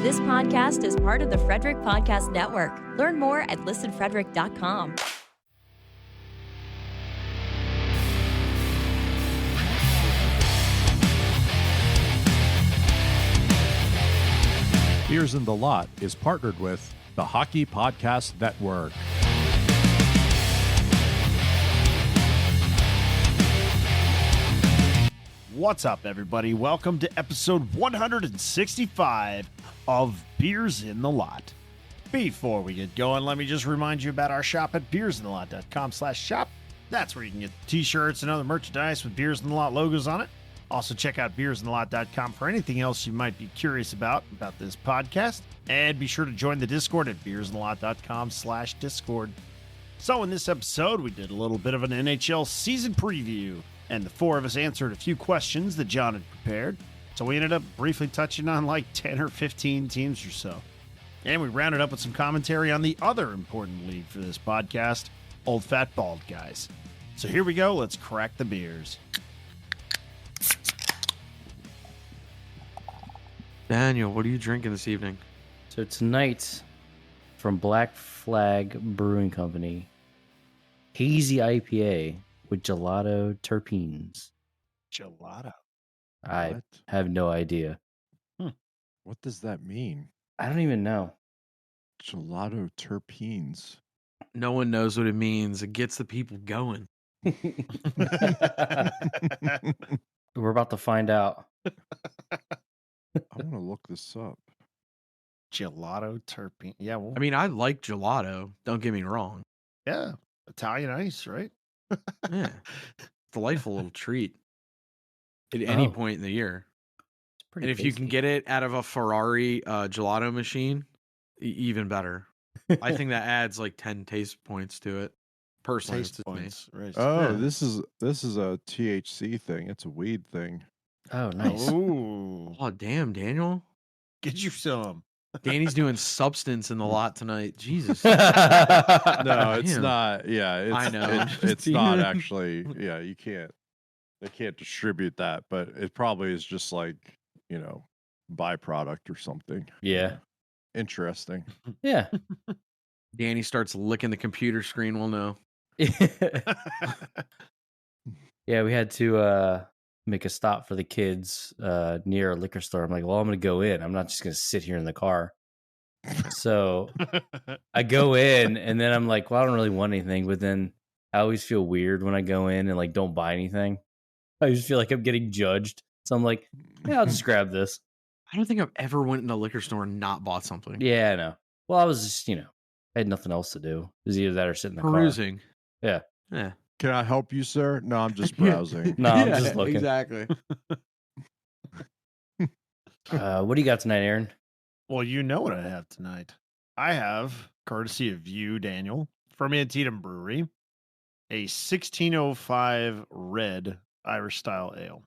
This podcast is part of the Frederick Podcast Network. Learn more at listenfrederick.com. Beers in the Lot is partnered with the Hockey Podcast Network. What's up, everybody? Welcome to episode 165 of Beers in the Lot. Before we get going, let me just remind you about our shop at beersinthelot.com/shop. That's where you can get t-shirts and other merchandise with Beers in the Lot logos on it. Also, check out beersinthelot.com for anything else you might be curious about this podcast. And be sure to join the Discord at beersinthelot.com/Discord. So in this episode, we did a little bit of an NHL season preview, and the four of us answered a few questions that John had prepared. So we ended up briefly touching on like 10 or 15 teams or so. And we rounded up with some commentary on the other important league for this podcast, Old Fat Bald Guys. So here we go. Let's crack the beers. Daniel, what are you drinking this evening? So tonight, from Black Flag Brewing Company, hazy IPA with gelato terpenes. Gelato. I What? have no idea. What does that mean? I don't even know. Gelato terpenes. No one knows what it means. It gets the people going. We're about to find out. I want to look this up. Gelato terpene. Yeah, well, I mean, I like gelato. Don't get me wrong. yeah. Italian ice, right? Yeah. Delightful little treat at any Oh. point in the year. It's pretty And if you can tasty. get it out of a Ferrari gelato machine, even better. I think that adds like 10 taste points to it. Personally, Taste it's just me. points. Right. Oh, Yeah. this is a THC thing. It's a weed thing. Oh, nice. Ooh. Oh, damn, Daniel. Get you some. Danny's doing substance in the lot tonight. Jesus. No, Damn. it's not. Yeah, it's, I know. it's not actually. Yeah, you can't. They can't distribute that, but it probably is just like, byproduct or something. Yeah. Interesting. Yeah. Danny starts licking the computer screen. We'll know. Yeah, we had to make a stop for the kids near a liquor store. I'm like, well, I'm going to go in. I'm not just going to sit here in the car. So I go in and then I'm like, well, I don't really want anything. But then I always feel weird when I go in and like don't buy anything. I just feel like I'm getting judged. So I'm like, yeah, I'll just grab this. I don't think I've ever went in a liquor store and not bought something. Yeah, I know. Well, I was just, I had nothing else to do. It was either that or sit in the Perusing. Yeah. Yeah. Can I help you, sir? No, I'm just browsing. No, I'm just looking. Exactly. car. What do you got tonight, Aaron? Well, you know what I have tonight. I have, courtesy of you, Daniel, from Antietam Brewery, a 1605 red Irish style ale.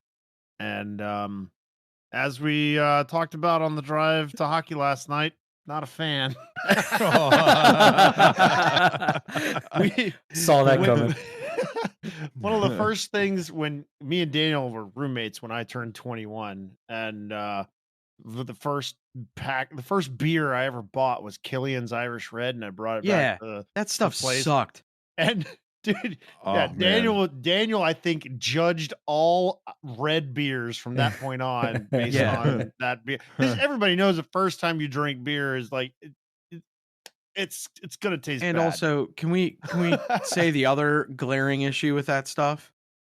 And as we talked about on the drive to hockey last night, not a fan. We Saw that when- coming. One of the first things when me and Daniel were roommates when I turned 21, and the first beer I ever bought was Killian's Irish Red, and I brought it Yeah. back to That stuff place. sucked. and dude, Oh, yeah, man. Daniel, I think judged all red beers from that point on based Yeah. on that beer. Because everybody knows the first time you drink beer is like it's gonna taste And bad. also, can we say the other glaring issue with that stuff?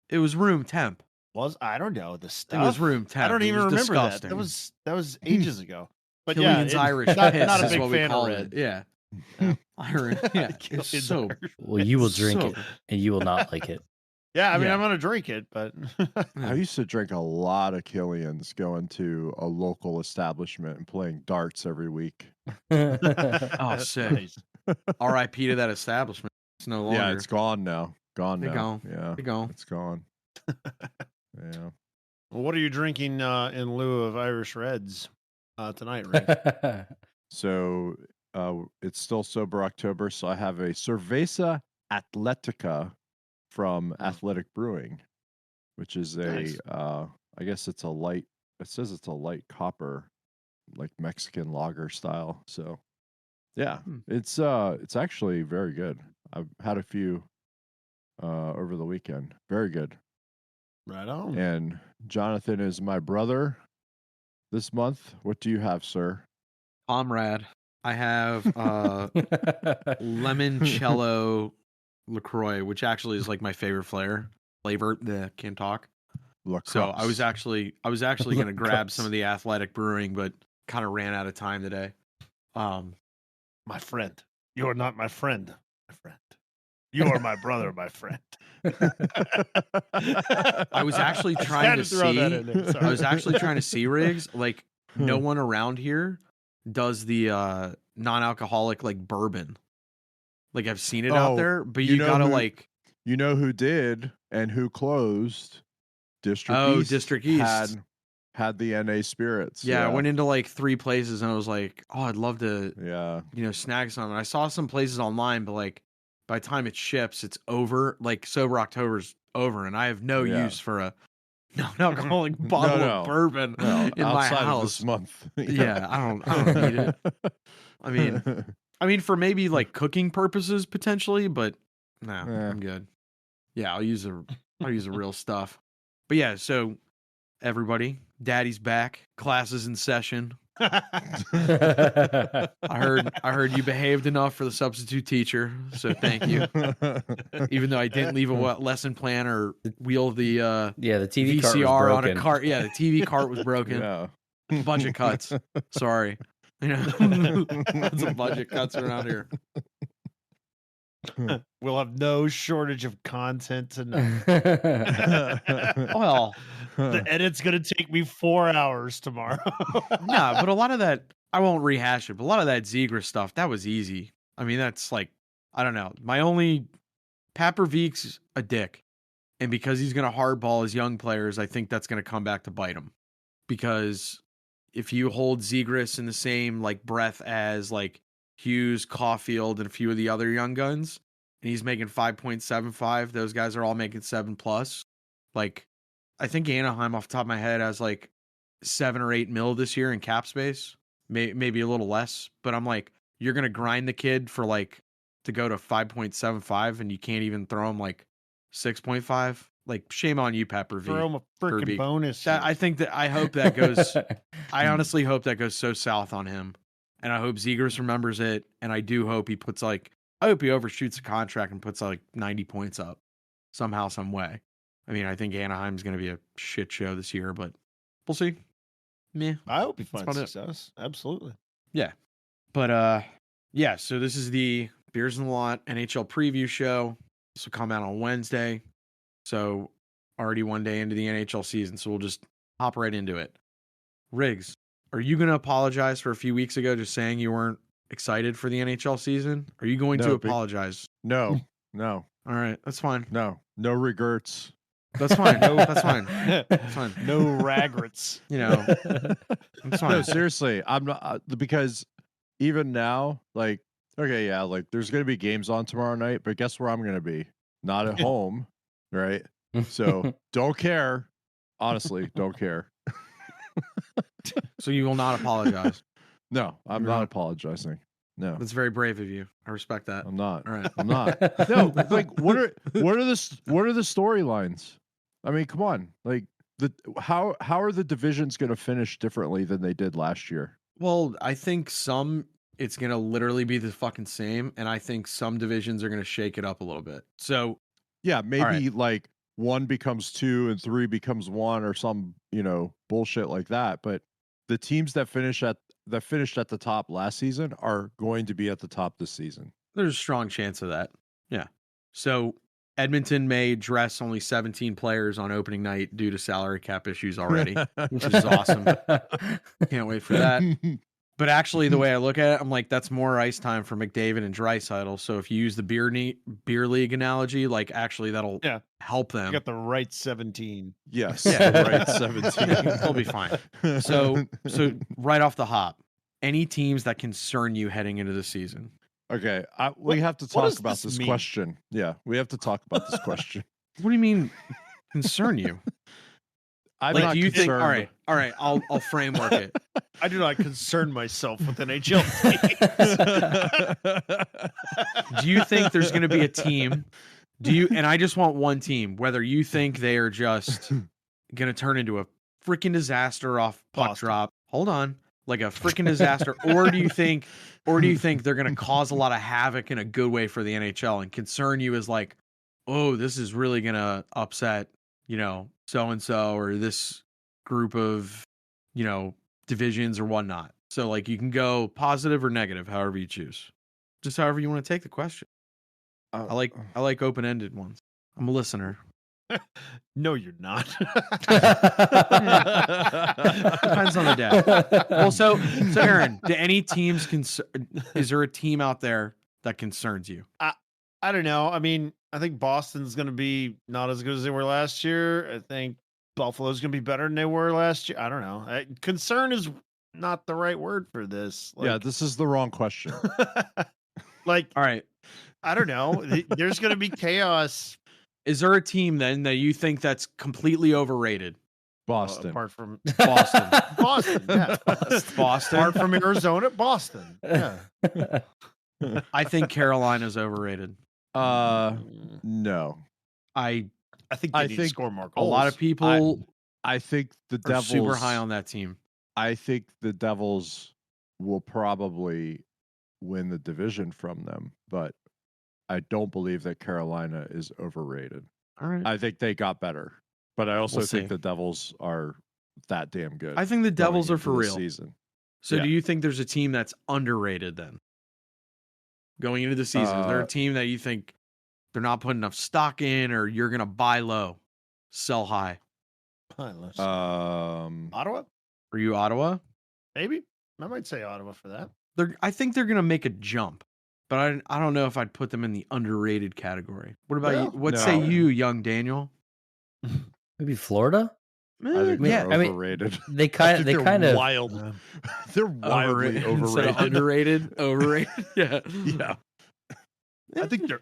It was room temp. I don't know the It stuff. was room temp. I don't It even was remember disgusting. that was ages ago. But Killian's yeah, Irish not, piss not a is big what we fan call of it. red. Yeah. Irish. Yeah. It's Killian's so. Irish. Well, you will it's drink so- it and you will not like it. Yeah, I mean, Yeah. I'm gonna drink it, but I used to drink a lot of Killian's going to a local establishment and playing darts every week. Oh, That's sick. nice. R.I.P. to that establishment. It's no longer. Yeah, it's gone now. Gone They now. gone. Yeah, They gone. it's gone. Yeah. Well, what are you drinking in lieu of Irish Reds tonight, Ray? So it's still sober October, so I have a Cerveza Atletica from Athletic Brewing, which is a Nice. I guess it's a light. It says it's a light copper like Mexican lager style. So yeah, Hmm. it's actually very good. I've had a few over the weekend. Very good. Right on. And Jonathan is my brother this month. What do you have, sir? Comrade. I have limoncello LaCroix, which actually is like my favorite flavor. Can't talk. So I was actually going to grab some of the Athletic Brewing, but kind of ran out of time today. My friend. You're not my friend, my friend. You are my brother, my friend. I was actually trying to see. I was actually trying to see, Riggs. Like no one around here does the non-alcoholic like bourbon. Like I've seen it out there, but you gotta like. You know who did and who closed? District East. District East had the NA Spirits. Yeah, I went into like 3 places and I was like, oh, I'd love to, snag some. And I saw some places online, but like by the time it ships, it's over. Like Sober October's over, and I have no use for a non-alcoholic bottle of bourbon in my house this month. Yeah, I don't need it. I mean, for maybe like cooking purposes potentially, but no, I'm good. Yeah, I'll use the real stuff. But yeah, so everybody, Daddy's back. Classes in session. I heard you behaved enough for the substitute teacher, so thank you. Even though I didn't leave a lesson plan or wheel the the TV VCR cart was on a cart. Yeah, the TV cart was broken. Yeah. Bunch of cuts. Sorry. Lots of budget cuts around here. We'll have no shortage of content tonight. Well, the edit's gonna take me 4 hours tomorrow. No, but a lot of that, I won't rehash it, but a lot of that Zegras stuff, that was easy. I mean, that's like, I don't know. My only, Papervik's a dick. And because he's going to hardball his young players, I think that's going to come back to bite him. Because if you hold Zegras in the same like breath as like Hughes, Caulfield, and a few of the other young guns, and he's making 5.75, those guys are all making 7+. Like, I think Anaheim off the top of my head has like 7 or 8 mil this year in cap space, maybe a little less. But I'm like, you're going to grind the kid for like to go to 5.75 and you can't even throw him like 6.5. Like, shame on you, Papervik. Throw him a freaking bonus. I hope that goes, I honestly hope that goes so south on him. And I hope Zegras remembers it. And I do hope he puts I hope he overshoots the contract and puts like 90 points up somehow, some way. I mean, I think Anaheim's going to be a shit show this year, but we'll see. Meh. I hope he finds success. Absolutely. Yeah. But, yeah, so this is the Beers in the Lot NHL preview show. This will come out on Wednesday. So already one day into the NHL season. So we'll just hop right into it. Riggs, are you going to apologize for a few weeks ago just saying you weren't excited for the NHL season? Are you going to apologize? No. All right. That's fine. No regrets. That's fine. That's fine. That's fine. No regrets. It's fine. No, seriously, I'm not because even now, like, okay, yeah, like there's gonna be games on tomorrow night, but guess where I'm gonna be? Not at home, right? So don't care. Honestly, don't care. So you will not apologize. No, I'm not apologizing. No, that's very brave of you. I respect that. I'm not. All right, I'm not. No, like what are the storylines? I mean, come on. Like how are the divisions going to finish differently than they did last year? Well, I think it's going to literally be the fucking same, and I think some divisions are going to shake it up a little bit. So, yeah, maybe like 1 becomes 2 and 3 becomes 1 or some, bullshit like that, but the teams that finished at the top last season are going to be at the top this season. There's a strong chance of that. Yeah. So Edmonton may dress only 17 players on opening night due to salary cap issues already, which is awesome. Can't wait for that. But actually, the way I look at it, I'm like, that's more ice time for McDavid and Draisaitl. So if you use the beer league analogy, like actually that'll help them. You got the right 17. Yes. Yeah. The right 17. They'll be fine. So right off the hop, any teams that concern you heading into the season? Okay, we have to talk about this question. Yeah, we have to talk about this question. What do you mean concern you? I'm Like, not do you think? concerned. All right. I'll framework it. I do not concern myself with NHL teams. Do you think there's going to be a team? Do you? And I just want one team. Whether you think they are just going to turn into a freaking disaster off puck Boston. drop. Hold on, like a freaking disaster, or do you think they're going to cause a lot of havoc in a good way for the NHL and concern you as like, oh, this is really going to upset, so and so or this group of, divisions or whatnot. So like you can go positive or negative, however you choose. Just however you want to take the question. I like open-ended ones. I'm a listener. No, you're not. Depends on the day. Well, so Aaron, do any teams is there a team out there that concerns you? I don't know. I mean, I think Boston's going to be not as good as they were last year. I think Buffalo's going to be better than they were last year. I don't know. Concern is not the right word for this. Yeah, this is the wrong question. Like, All right. I don't know. There's going to be chaos. Is there a team then that you think that's completely overrated? Boston. Apart from Boston. Boston, yeah. Boston. Apart from Arizona, Boston. Yeah. I think Carolina's overrated. No. I think they need to score more goals. A lot of people I think the are Devils super high on that team. I think the Devils will probably win the division from them, but I don't believe that Carolina is overrated. All right. I think they got better, but I also We'll think see. the Devils are that damn good. I think the Devils going are for into the real. season. So Yeah. do you think there's a team that's underrated then? Going into the season, is there a team that you think they're not putting enough stock in, or you're going to buy low, sell high? Ottawa? Are you Ottawa? Maybe. I might say Ottawa for that. I think they're going to make a jump, but I don't know if I'd put them in the underrated category. What about you? What say no. you, young Daniel? Maybe Florida. I think Yeah, they're I mean, overrated. They kind of wild. They're wildly Instead of overrated. underrated, overrated. Yeah. Yeah. I think they're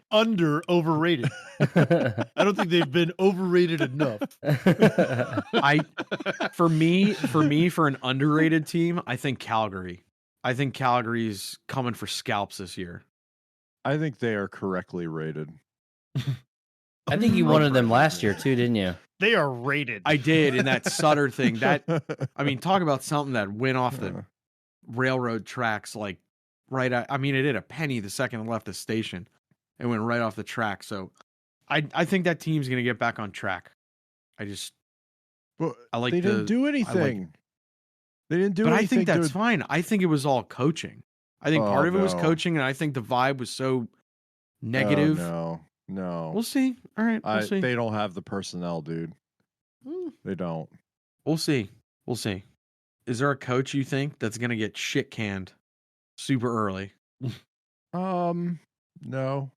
overrated. I don't think they've been overrated enough. For an underrated team, I think Calgary. I think Calgary's coming for scalps this year. I think they are correctly rated. I think you wanted them last year too, didn't you? They are rated. I did in that Sutter thing. That talk about something that went off the railroad tracks like right at, it hit a penny the second it left the station. It went right off the track. So I think that team's going to get back on track. But I like they didn't do anything. They didn't do but anything. I think that's fine. I think it was all coaching. I think part of it was coaching, and I think the vibe was so negative. No. We'll see. All right, we'll see. They don't have the personnel, dude. They don't. We'll see. We'll see. Is there a coach you think that's going to get shit canned super early? No.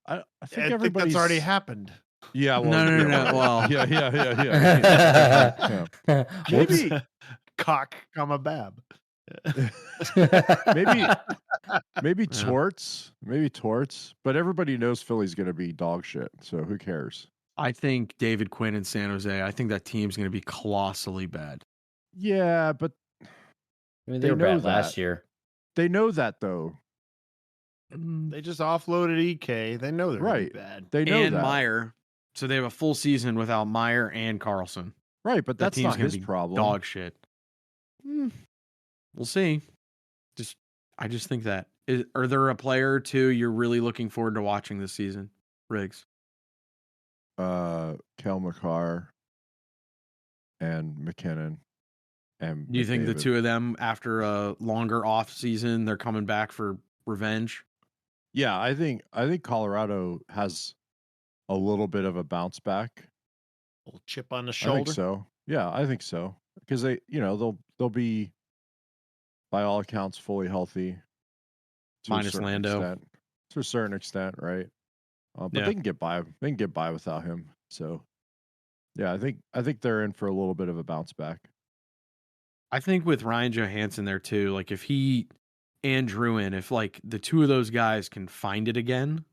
I think think that's already happened. Yeah. Well, No. Well, yeah. Maybe cock, comma bab. Maybe torts. But everybody knows Philly's going to be dog shit. So who cares? I think David Quinn in San Jose. I think that team's going to be colossally bad. Yeah, but they were bad last year. They know that though. They just offloaded EK. They know they're right. bad. They know and that. Meyer. So they have a full season without Meyer and Carlson. Right, but that's not his be problem. Dog shit. We'll see. I just think that. Are there a player or two you're really looking forward to watching this season, Riggs? Kel McCarr and McKinnon. And Do you think the McDavid. two of them, after a longer off season, they're coming back for revenge? Yeah, I think Colorado has a little bit of a bounce back. A little chip on the shoulder. I think so. Yeah, I think so. Because they'll be, by all accounts, fully healthy. Minus Lando. To a certain extent, right? But Yeah. they can get by. They can get by without him. So, yeah, I think they're in for a little bit of a bounce back. I think with Ryan Johansson there too, like if he and Druin, if like the two of those guys can find it again,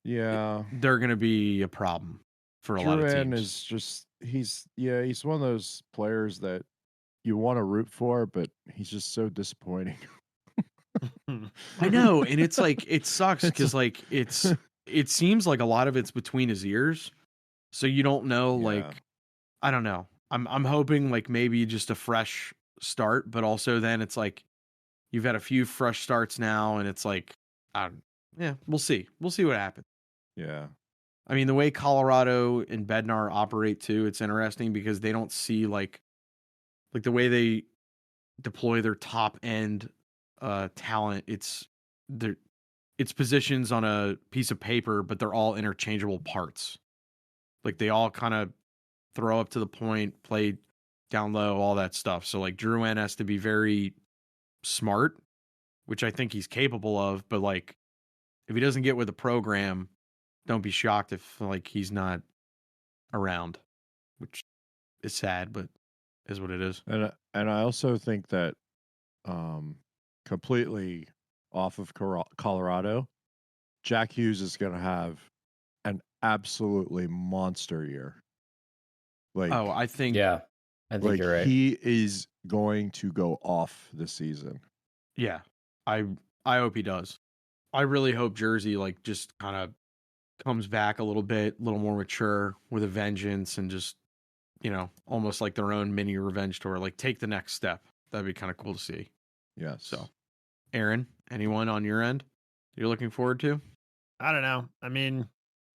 Yeah, they're going to be a problem for a lot of Druin teams. is just he's one of those players that you want to root for, but he's just so disappointing. I know, and it's like it sucks It's because like it seems like a lot of it's between his ears, so you don't know. Yeah. Like I don't know. I'm hoping like maybe just a fresh start, but also then it's like you've had a few fresh starts now, and it's like yeah, we'll see what happens. Yeah. I mean, the way Colorado and Bednar operate too, it's interesting because they don't see like the way they deploy their top end talent. It's positions on a piece of paper, but they're all interchangeable parts. Like they all kind of throw up to the point, play down low, all that stuff. So like Drouin has to be very smart, which I think he's capable of, but like if he doesn't get with the program, don't be shocked if like he's not around, which is sad, but is what it is. And I also think that completely off of Colorado, Jack Hughes is going to have an absolutely monster year. Like, Oh, I think Yeah, I think like you're right. he is going to go off this season. yeah. I hope he does. I really hope Jersey like just kind of comes back a little bit, a little more mature with a vengeance, and just almost like their own mini revenge tour. Like take the next step. That'd be kind of cool to see. Yes. So, Aaron, anyone on your end you're looking forward to? I don't know. I mean,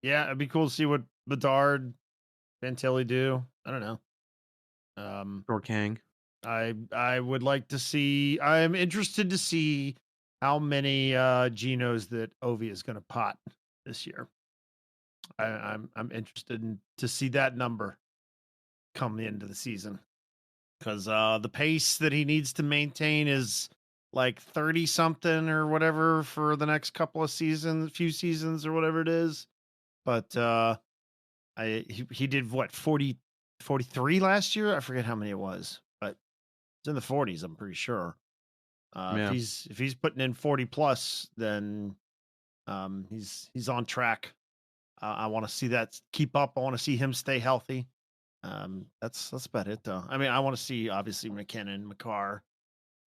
yeah, it'd be cool to see what Bedard, Fantilli do. I don't know. Or Kang? I would like to see. I'm interested to see how many Genos that Ovi is going to pot this year. I'm interested to see that number come into the season because the pace that he needs to maintain is like 30 something or whatever for the next couple of few seasons or whatever it is. But he did what 43 last year. I forget how many it was, but it's in the 40s. I'm pretty sure. Yeah. If he's putting in 40 plus, then he's on track. I want to see that keep up. I want to see him stay healthy. That's about it though. I mean, I want to see obviously McKinnon, McCarr,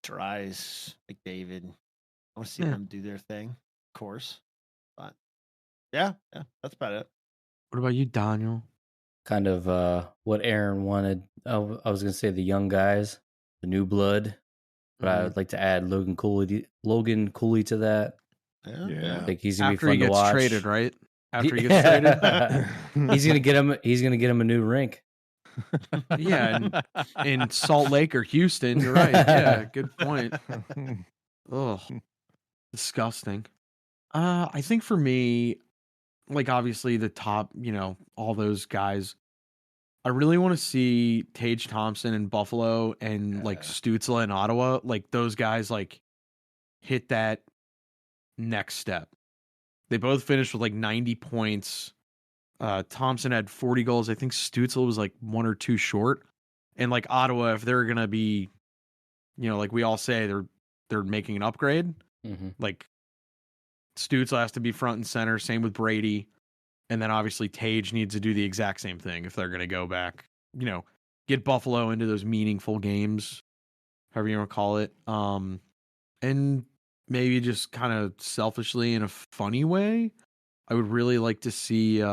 Trice, McDavid. I want to see them do their thing, of course. But yeah, that's about it. What about you, Daniel? Kind of what Aaron wanted. I was going to say the young guys, the new blood, but I would like to add Logan Cooley to that. Yeah. I think he's going to After be he fun to gets watch. traded, right? After he gets traded, he's going to get him a new rink. yeah, in Salt Lake or Houston. You're right. Yeah, good point. Ugh, disgusting. I think for me, like obviously the top, all those guys. I really want to see Tage Thompson in Buffalo and like Stützle in Ottawa. Like those guys, like hit that next step. They both finished with like 90 points. Thompson had 40 goals. I think Stützle was like 1 or 2 short. And like Ottawa, if they're gonna be, like we all say, they're making an upgrade. Mm-hmm. Like Stützle has to be front and center. Same with Brady. And then obviously Tage needs to do the exact same thing if they're gonna go back. Get Buffalo into those meaningful games, however you want to call it. And maybe just kind of selfishly in a funny way, I would really like to see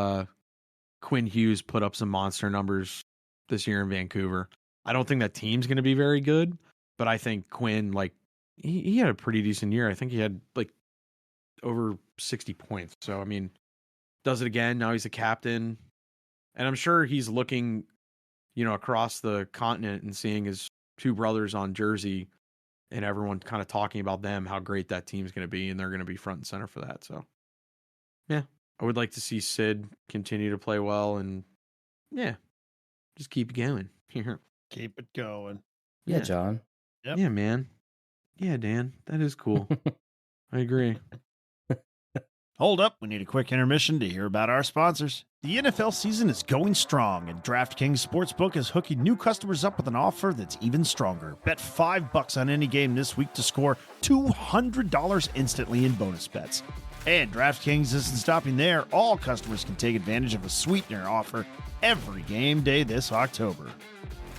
Quinn Hughes put up some monster numbers this year in Vancouver. I don't think that team's going to be very good, but I think Quinn, like, he had a pretty decent year. I think he had like over 60 points. So, I mean, does it again. Now he's a captain. And I'm sure he's looking, across the continent and seeing his 2 brothers on jersey and everyone kind of talking about them, how great that team's going to be. And they're going to be front and center for that. So, yeah, I would like to see Sid continue to play well and, yeah, just keep going. Keep it going. Yeah, John. Yep. Yeah, man. Yeah, Dan, that is cool. I agree. Hold up. We need a quick intermission to hear about our sponsors. The NFL season is going strong, and DraftKings Sportsbook is hooking new customers up with an offer that's even stronger. Bet $5 on any game this week to score $200 instantly in bonus bets. And DraftKings isn't stopping there. All customers can take advantage of a sweetener offer every game day this October.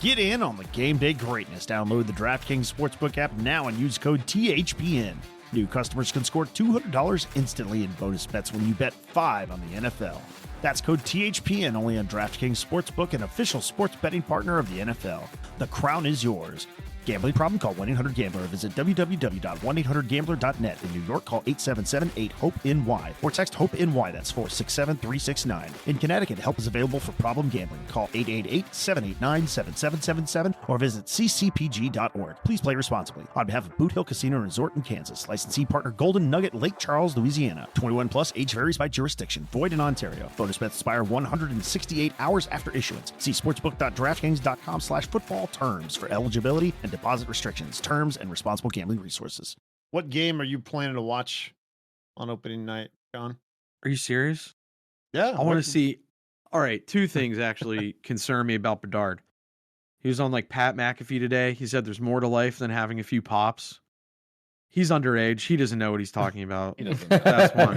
Get in on the game day greatness. Download the DraftKings Sportsbook app now and use code THPN. New customers can score $200 instantly in bonus bets when you bet $5 on the NFL. That's code THPN only on DraftKings Sportsbook, an official sports betting partner of the NFL. The crown is yours. Gambling problem? Call 1-800-GAMBLER or visit www.1800gambler.net. In New York, call 877-8-HOPE-NY or text HOPE-NY. That's 467-369. In Connecticut, help is available for problem gambling. Call 888-789-7777 or visit ccpg.org. Please play responsibly. On behalf of Boot Hill Casino and Resort in Kansas, licensee partner Golden Nugget, Lake Charles, Louisiana. 21 plus, age varies by jurisdiction. Void in Ontario. Bonus bets expire 168 hours after issuance. See sportsbook.draftkings.com/football terms for eligibility and deposit restrictions, terms, and responsible gambling resources. What game are you planning to watch on opening night, John? Are you serious? Yeah. I want to see. All right, two things actually concern me about Bedard. He was on like Pat McAfee today. He said there's more to life than having a few pops. He's underage. He doesn't know what he's talking about. He doesn't know. That's one.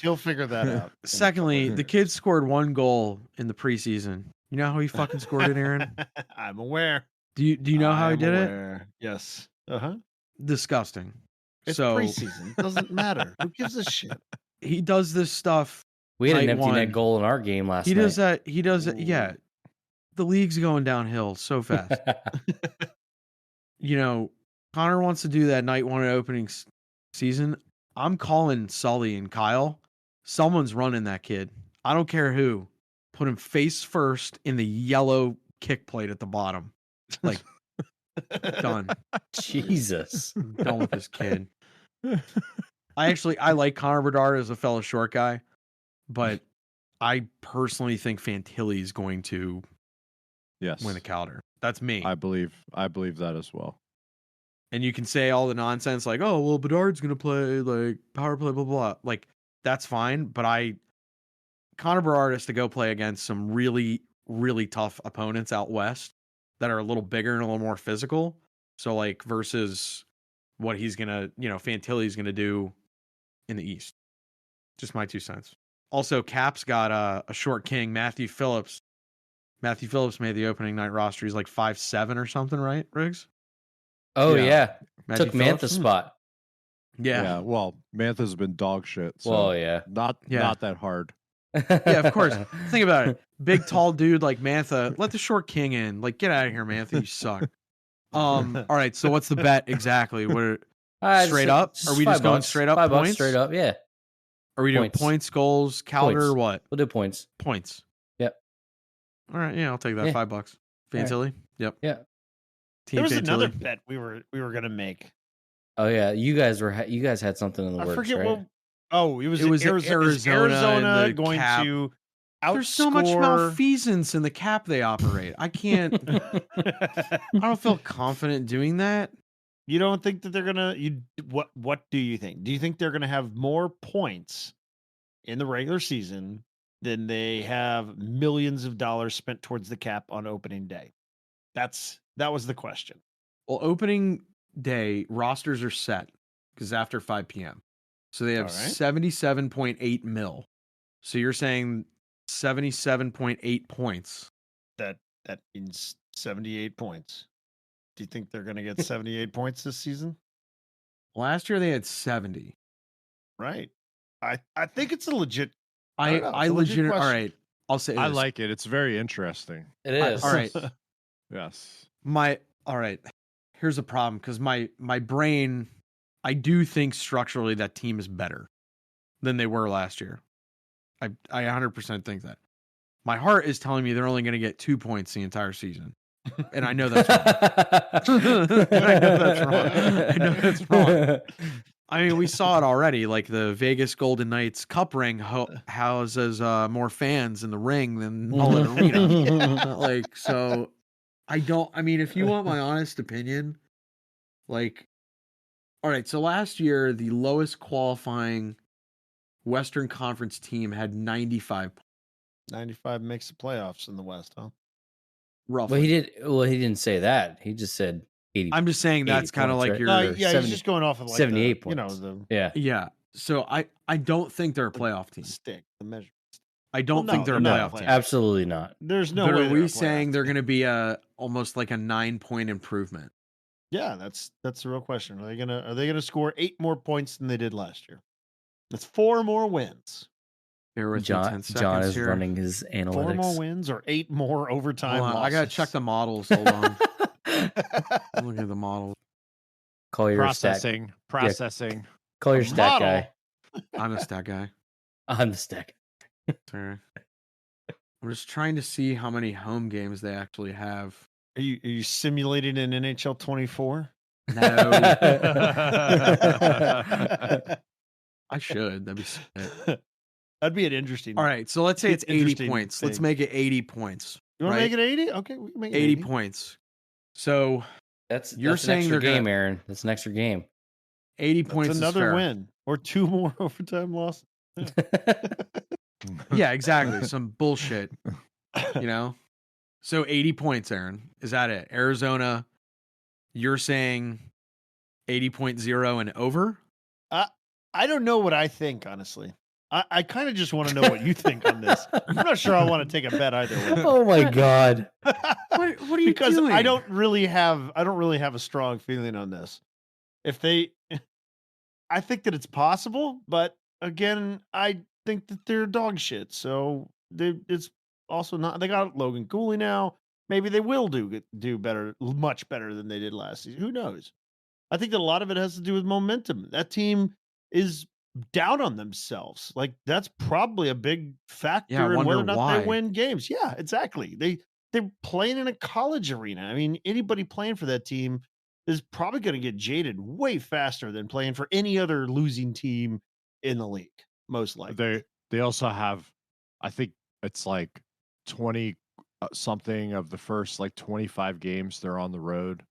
He'll figure that out. Secondly, the kid scored 1 goal in the preseason. You know how he fucking scored it, Aaron? I'm aware. Do you know how he did it? Yes. Uh-huh. Disgusting. It's So preseason. It doesn't matter. Who gives a shit? he does this stuff. We had an night empty one. net goal in our game last He night. does that. He does it. Yeah. The league's going downhill so fast. Connor wants to do that night one at opening season. I'm calling Sully and Kyle. Someone's running that kid. I don't care who. Put him face first in the yellow kick plate at the bottom. Like, done. Jesus. I'm done with this kid. I like Connor Bedard as a fellow short guy, but I personally think Fantilli is going to Yes. win the Calder. That's me. I believe that as well. And you can say all the nonsense like, oh, well, Bedard's going to play like power play, blah, blah, blah. Like, that's fine. But Connor Bedard has to go play against some really, really tough opponents out west that are a little bigger and a little more physical. So, like, versus what he's going to, Fantilli's going to do in the East. Just my 2 cents. Also, Cap's got a short king, Matthew Phillips. Matthew Phillips made the opening night roster. He's like 5'7" or something, right, Riggs? Oh, yeah. Matthew Took Mantha's spot. Yeah. Well, Mantha's been dog shit. So Well, yeah. Not that hard. Yeah, of course. Think about it. Big, tall dude like Mantha. Let the short king in. Like, get out of here, Mantha. You suck. All right. So what's the bet exactly? What straight up? Are we just going straight up $5 points? straight up, yeah. Are we doing points, goals, Calder, or what? We'll do points. Points. Yep. All right. Yeah, I'll take that. Yeah. $5. Fantilli. Yep. Yeah. Team There was Fantilli. another bet we were gonna make. Oh yeah, you guys had something in the works, I forget right? what. Oh, it was Arizona Arizona and the going Cap. to outscore. There's so much malfeasance in the cap they operate. I can't. I don't feel confident doing that. You don't think that they're gonna? What do you think? Do you think they're gonna have more points in the regular season than they have millions of dollars spent towards the cap on opening day? That was the question. Well, opening day rosters are set because after 5 p.m. So they have All right. 77.8 mil. So you're saying 77.8 points. That means 78 points. Do you think they're going to get 78 points this season? Last year they had 70. Right. I think it's a legit. I don't know. It's a legit legit. All question. right. I'll say I this. like it. It's very interesting. It is. All right. Yes. All right. Here's a problem because my brain, I do think structurally that team is better than they were last year. I 100% think that. My heart is telling me they're only going to get 2 points the entire season. And I know that's wrong. I know that's wrong. I mean, we saw it already. Like the Vegas Golden Knights Cup ring houses more fans in the ring than Mullet Arena. Like, so I mean, if you want my honest opinion, like, all right, so last year, the lowest qualifying Western Conference team had 95 points. 95 makes the playoffs in the West, huh? Roughly. Well, he didn't say that. He just said 80. I'm just saying that's kind of like points, your right? Yeah, 70 he's just going off of like 78 the, points. the Yeah. yeah. So I don't think they're a playoff team. The measure. I don't Well, think they're a no, playoff no, team. Absolutely not. There's no But way. are we saying they're going to be almost like a 9-point improvement? Yeah, that's the real question. Are they gonna score 8 more points than they did last year? That's 4 more wins. Bear with me 10 seconds John is here. running his analytics. 4 more wins or 8 more overtime Hold on, losses. I gotta check the models. Hold on. Look at the model. Call your Processing. Call your A stat model. guy. I'm a stat guy. I'm the stack. Sorry. I'm just trying to see how many home games they actually have. Are you simulating an NHL 24? No. I should. That'd be sick. That'd be an interesting. All right, so let's say it's 80 Interesting points. Let's thing. make it 80 points. You want to right? make it 80? Okay, we can make it 80 points. So That's You're that's saying an extra they're game, gonna- Aaron. That's an extra game. 80 That's points is another fair. win or 2 more overtime losses. Yeah, exactly. Some bullshit, you know? So 80 points, Aaron. Is that it? Arizona, you're saying 80.0 and over? I don't know what I think, honestly. I kind of just want to know what you think on this. I'm not sure I want to take a bet either way. Oh my god. What are you Because doing? I don't really have a strong feeling on this. I think that it's possible, but again, I think that they're dog shit. So it's also not. They got Logan Cooley now. Maybe they will do better, much better than they did last season. Who knows? I think that a lot of it has to do with momentum. That team is down on themselves. Like that's probably a big factor Yeah, I in whether or wonder not why. they win games. Yeah, exactly. They're playing in a college arena. I mean, anybody playing for that team is probably going to get jaded way faster than playing for any other losing team in the league. Most likely, They also have, I think it's like 20 something of the first like 25 games they're on the road.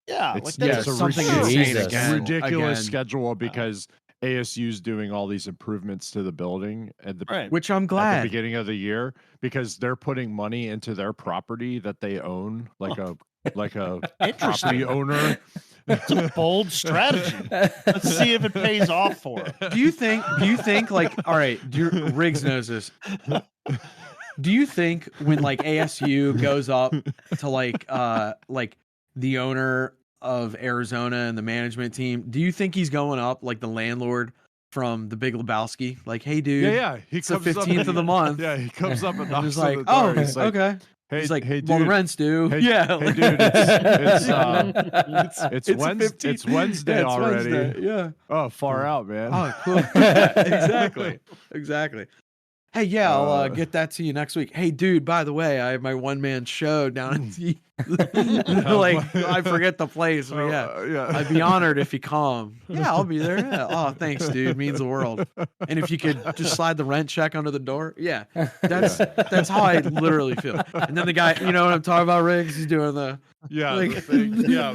yeah, It's, like that's it's a something ridiculous, insane insane again. ridiculous Again. schedule because ASU's doing all these improvements to the building at the right. Which I'm at the glad. beginning of the year because they're putting money into their property that they own, like a property owner. It's a bold strategy. Let's see if it pays off for them. Do you think like, all right, Riggs knows this. Do you think when like ASU goes up to like the owner of Arizona and the management team, do you think he's going up like the landlord from the Big Lebowski? Like, hey dude, Yeah. He it's the comes up 15th and- of the month. Yeah, he comes up and knocks He's on like, the door. oh, He's like, okay. Hey, He's like, hey, well, the dude. rent's due. Hey, yeah, hey, dude, it's a Wednesday. 15 It's Wednesday Yeah, it's already. Wednesday, yeah. Oh, far out, man. Oh, cool. Exactly. Hey, yeah, I'll get that to you next week. Hey, dude, by the way, I have my one-man show down at like, I forget the place. But yeah, I'd be honored if you come. Yeah, I'll be there. Yeah. Oh, thanks, dude. Means the world. And if you could just slide the rent check under the door. Yeah, that's how I literally feel. And then the guy, you know what I'm talking about, Riggs? He's doing the like, the thing. Yeah,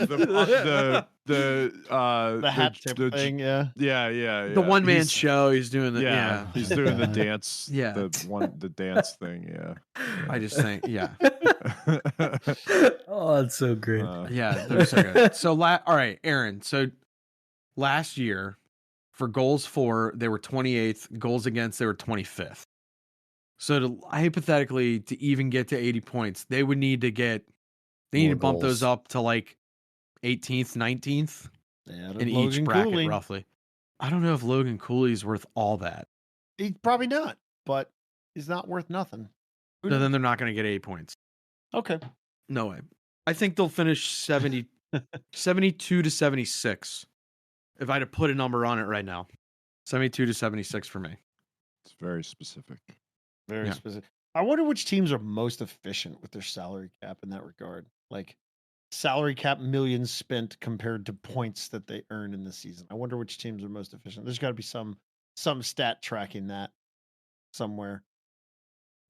the hat tip thing. Yeah. the one-man show. He's doing the Yeah, he's doing the dance. Yeah. the dance thing. Yeah. I just think, yeah. Oh, that's so great. Yeah, they're so good. So, all right, Aaron. So, last year for goals for, they were 28th. Goals against, they were 25th. So, hypothetically, to even get to 80 points, they would need to get, they need More to bump goals. those up to like 18th, 19th Yeah, in each bracket, roughly. I don't know if Logan Cooley's worth all that. He's probably not, but he's not worth nothing. Who So knows? then they're not going to get 80 points. Okay. No way. I think they'll finish 72 to 76. If I had to put a number on it right now, 72 to 76 for me. It's very specific. Very Yeah. specific. I wonder which teams are most efficient with their salary cap in that regard. Like salary cap millions spent compared to points that they earn in the season. I wonder which teams are most efficient. There's got to be some stat tracking that somewhere.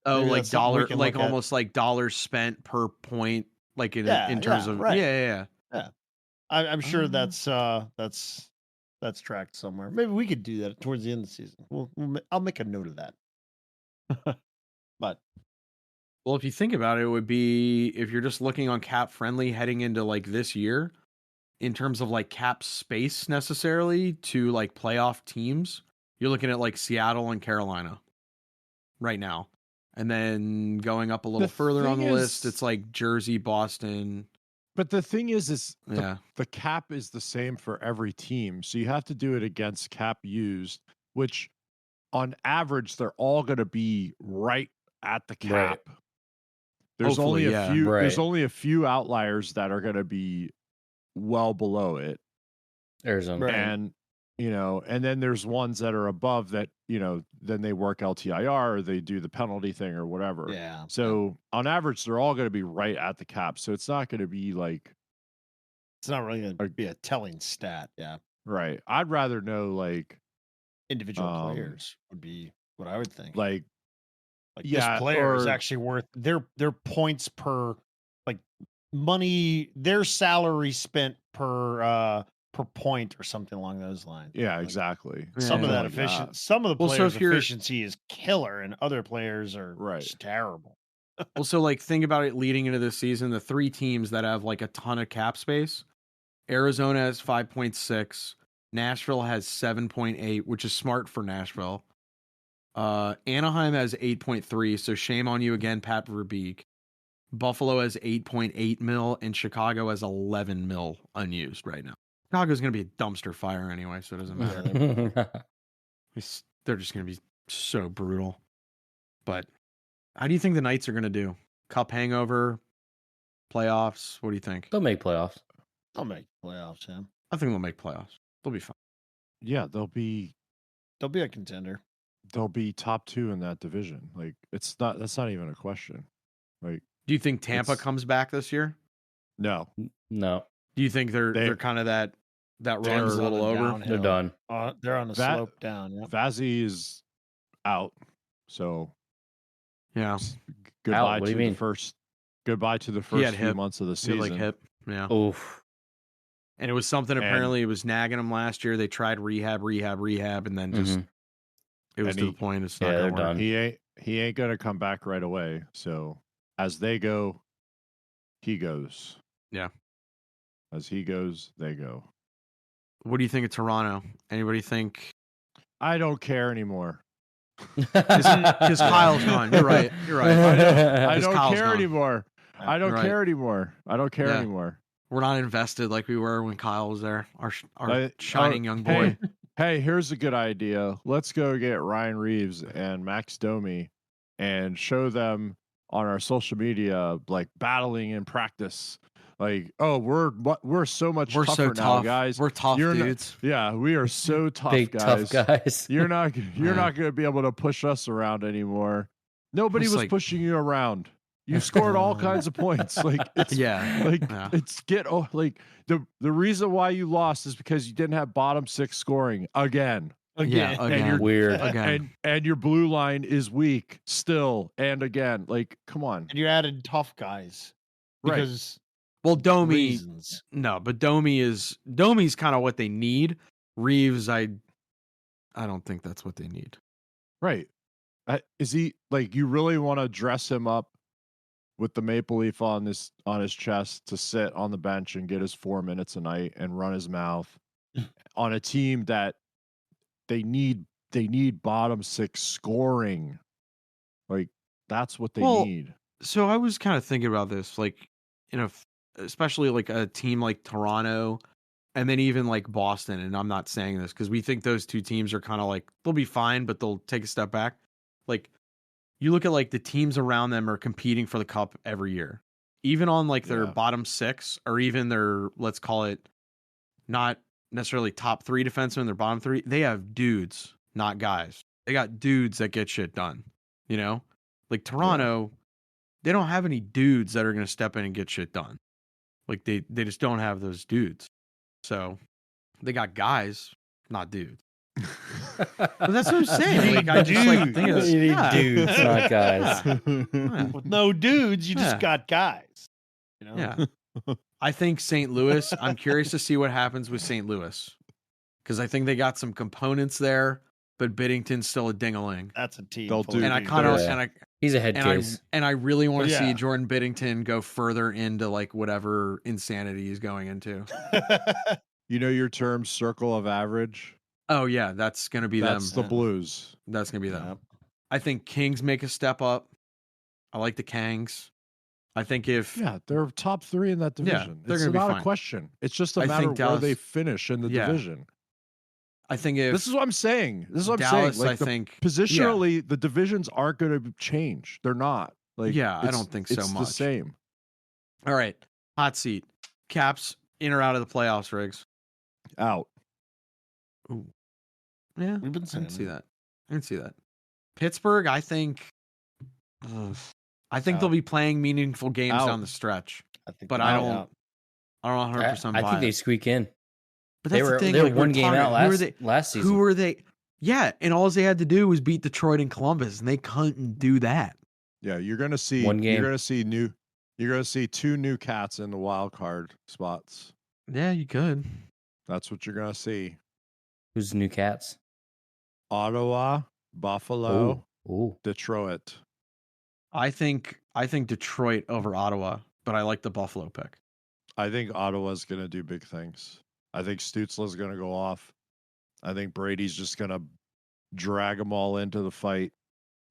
Oh, Maybe like that's something we dollar, can like look at. almost like dollars spent per point, like in Yeah, terms yeah, of right. yeah. I'm sure Uh. that's tracked somewhere. Maybe we could do that towards the end of the season. I'll make a note of that. But Well, if you think about it, it would be if you're just looking on cap friendly heading into like this year, in terms of like cap space necessarily to like playoff teams. You're looking at like Seattle and Carolina right now. And then going up a little further on the list, it's like Jersey, Boston. But the thing is Yeah. the cap is the same for every team. So you have to do it against cap used, which on average, they're all going to be right at the cap. Right. There's Hopefully, only a yeah. few. Right. There's only a few outliers that are going to be well below it, Arizona. Right. and and then there's ones that are above that. Then they work LTIR or they do the penalty thing or whatever. Yeah. So on average, they're all going to be right at the cap. So it's not going to be like It's not really going to be a telling stat. Yeah. right. I'd rather know like Individual players would be what I would think. like this player is or- actually worth their points per like money, their salary spent per point or something along those lines. yeah, Like, exactly. Some of Yeah. that Like efficient, some of the Well, so players' if you're- efficiency is killer, and other players are Right. just terrible. Well, so like think about it leading into this season, the 3 teams that have like a ton of cap space. Arizona has 5.6. Nashville has 7.8, which is smart for Nashville. Anaheim has 8.3, so shame on you again, Pat Verbeek. Buffalo has 8.8 mil, and Chicago has 11 mil unused right now. Chicago's going to be a dumpster fire anyway, so it doesn't matter. They're just going to be so brutal. But how do you think the Knights are going to do? Cup hangover, playoffs? What do you think? They'll make playoffs. I'll make playoffs, Sam. I think they'll make playoffs. They'll be fine. Yeah, they'll be They'll be a contender. top 2 in that division. Like that's not even a question. Like Do you think Tampa It's- comes back this year? no, No, Do you think they're kind of that runs a little over? they're done. They're on the That- slope down. Yeah. Vazzy is out. So Yeah, goodbye What do to you the mean? first. Goodbye to the He first had few hip. months of the He season. had, like hip. Yeah, Oof. and it was something. And- Apparently, it was nagging him last year. They tried rehab, and then just Mhm. it was And to he- the point. It's Yeah, not they're gonna work. done. He ain't gonna come back right away. So as they go, he goes. Yeah. As he goes, they go. What do you think of Toronto? Anybody think? I don't care anymore. Because Kyle's gone. You're right. You're right. I Because don't Kyle's care gone. anymore. I don't Right. care anymore. I don't care Yeah. anymore. We're not invested like we were when Kyle was there. Our I- shining young boy. Hey, here's a good idea. Let's go get Ryan Reeves and Max Domi and show them on our social media, like battling in practice. Like, oh, we're so much We're tougher so now, tough, guys. We're tough You're not- dudes. Yeah, we are so tough, Big guys. tough guys. You're not Yeah. going to be able to push us around anymore. Nobody It's was like- pushing you around. You scored all kinds of points. Like it's Yeah. like Yeah. the reason why you lost is because you didn't have bottom 6 scoring again. Yeah, And again. you're Weird. Again. and your blue line is weak still and again. Like, come on. And you added tough guys Right. because Well, Domi, reasons. no, but Domi's kind of what they need. Reeves, I don't think that's what they need. Right. Is he like you really want to dress him up with the maple leaf on his chest to sit on the bench and get his 4 minutes a night and run his mouth on a team that they need bottom 6 scoring. Like that's what they Well, need. So I was kind of thinking about this, like, especially like a team like Toronto and then even like Boston. And I'm not saying this because we think those 2 teams are kind of like, they'll be fine, but they'll take a step back. Like, you look at like the teams around them are competing for the cup every year, even on like their Yeah. bottom 6 or even their, let's call it not necessarily top 3 defensemen, their bottom 3. They have dudes, not guys. They got dudes that get shit done, like Toronto. They don't have any dudes that are going to step in and get shit done. Like they just don't have those dudes. So they got guys, not dudes. But that's what I'm saying. Like I just like think of this. You need Yeah. dudes, not guys. Yeah. With no dudes, you just Yeah. got guys. You know? Yeah. I think St. Louis, I'm curious to see what happens with St. Louis. Because I think they got some components there, but Biddington's still a ding-a-ling. That's a team. They'll full do- of And I dudes. kind of Yeah. He's a head case. and I really want to Yeah. see Jordan Biddington go further into like whatever insanity he's going into. You know your term circle of average? Oh yeah, that's gonna be That's them. the Blues. That's gonna be them. Yep. I think Kings make a step up. I like the Kangs. I think if Yeah, they're top 3 in that Yeah, division. they're it's gonna be not fine. a question. It's just a I matter think of where they Dallas- finish in the Yeah. division. I think if This is what I'm saying. This is what Dallas, I'm saying. I Like think positionally, the divisions aren't going to change. They're not. Like Yeah, I it's- don't think so it's much. the same. All right, hot seat. Caps in or out of the playoffs, Riggs? Out. Yeah, We've been I saying can see that. that. I can see that. Pittsburgh, I think. I think they'll Out. be playing meaningful games Out. down the stretch, I think but they're I out. don't 100 percent buy I think they it. squeak in. But They that's were the thing. they were like, we're one game talking- out who were they? last season. Who were they? Yeah, and all they had to do was beat Detroit and Columbus, and they couldn't do that. Yeah, you're going to see One game. You're going to see You're going to see 2 new cats in the wild card spots. Yeah, you could. That's what you're going to see. Who's the new Cats? Ottawa, Buffalo, Ooh. Detroit. I think Detroit over Ottawa, but I like the Buffalo pick. I think Ottawa's going to do big things. I think Stützle's going to go off. I think Brady's just going to drag them all into the fight.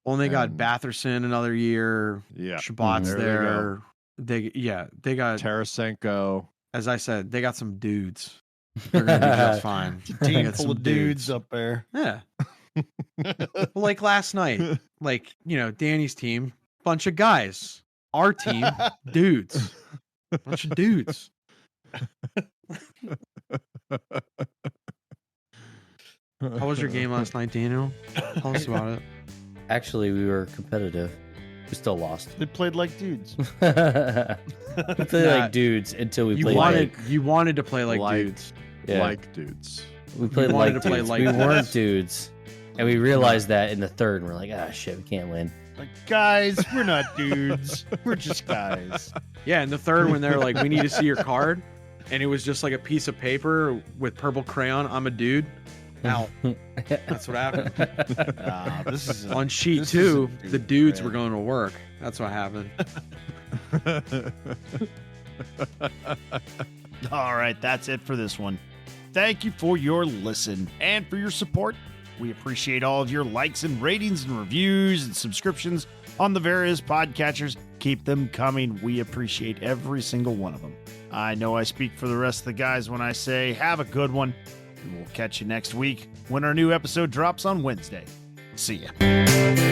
Well, and they got And- Batherson another year. Yeah. Shabbat's There they there. They got, Tarasenko. as I said, they got some dudes. They're gonna be just fine. They Team got full some of dudes up there. Yeah. Well, like last night, like Danny's team, bunch of guys. Our team, dudes, bunch of dudes. How was your game last night, Daniel? Tell us about it. Actually, we were competitive. We still lost. They played like dudes. We played Nah, like dudes until we You played wanted to play like dudes. yeah. Like dudes. We played wanted like to play dudes. like we dudes. weren't dudes. And we realized that in the third, and we're like, ah, shit, we can't win. Like, guys, we're not dudes. We're just guys. Yeah, and the third when they're like, we need to see your card, and it was just like a piece of paper with purple crayon. I'm a dude. Out. That's what happened. This is On sheet this 2, is a the dude dudes brand. were going to work. That's what happened. All right, that's it for this one. Thank you for your listen and for your support. We appreciate all of your likes and ratings and reviews and subscriptions on the various podcatchers. Keep them coming. We appreciate every single one of them. I know I speak for the rest of the guys when I say have a good one, and we'll catch you next week when our new episode drops on Wednesday. See ya.